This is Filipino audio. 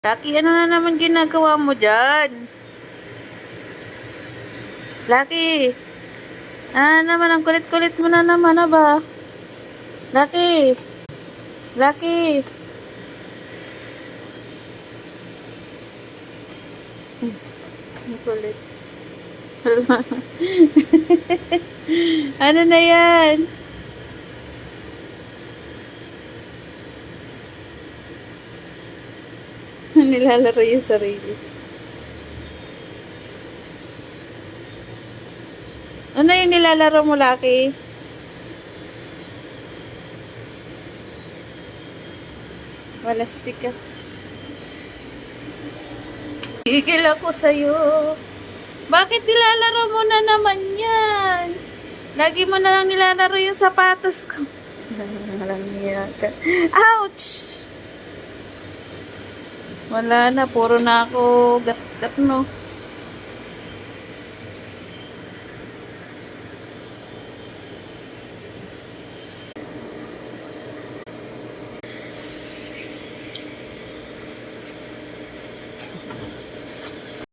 Lucky, ano na naman ginagawa mo dyan? Lucky, naman, ang kulit-kulit mo na naman, ba? Lucky, Lucky. Ang kulit. Ano na yan? Nilalaro yung sarili. Ano yung nilalaro mo, Lucky? Walastik ka. Higil ako sa'yo. Bakit nilalaro mo na naman yan? Lagi mo na lang nilalaro yung sapatos ko. Walang niya ka. Ouch! Wala na, puro na ako gat-gat, no?